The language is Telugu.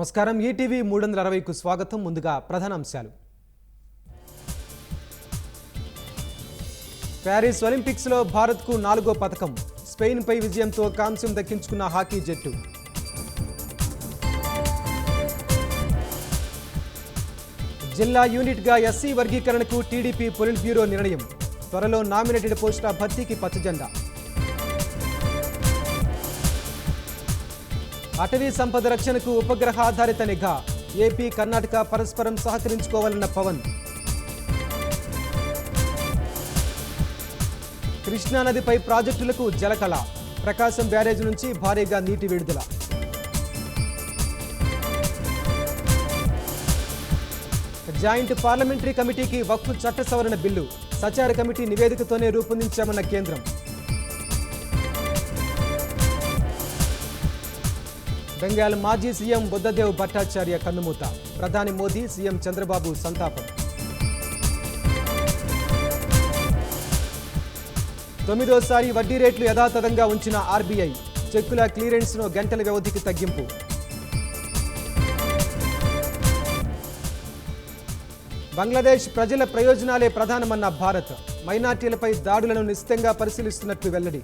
నమస్కారం ఈటీవీ 360కు స్వాగతం. ముందుగా ప్రధాన అంశాలు. ప్యారిస్ ఒలింపిక్స్లో భారత్కు 4వ పతకం. స్పెయిన్పై విజయంతో కాంస్యం దక్కించుకున్న హాకీ జట్టు. జిల్లా యూనిట్గా ఎస్సీ వర్గీకరణకు టీడీపీ పొలిట్ బ్యూరో నిర్ణయం. త్వరలో నామినేటెడ్ పోస్టుల భర్తీకి పచ్చజెండా. అటవీ సంపద రక్షణకు ఉపగ్రహ ఆధారిత నిఘా. ఏపీ కర్ణాటక పరస్పరం సహకరించుకోవాలన్న పవన్. కృష్ణానదిపై ప్రాజెక్టులకు జలకళ. ప్రకాశం బ్యారేజ్ నుంచి భారీగా నీటి విడుదల. జాయింట్ పార్లమెంటరీ కమిటీకి వక్ఫ్ చట్ట సవరణ బిల్లు. సచార కమిటీ నివేదికతోనే రూపొందించామన్న కేంద్రం. బెంగాల్ మాజీ సీఎం బుద్ధదేవ్ భట్టాచార్య కన్నుమూత. ప్రధాని మోదీ, సీఎం చంద్రబాబు సంతాపం. 9వ వడ్డీ రేట్లు యథాతథంగా ఉంచిన ఆర్బీఐ. చెక్కుల క్లియరెన్స్ను గంటల వ్యవధికి తగ్గింపు. బంగ్లాదేశ్ ప్రజల ప్రయోజనాలే ప్రధానమన్న భారత్. మైనార్టీలపై దాడులను నిశితంగా పరిశీలిస్తున్నట్లు వెల్లడి.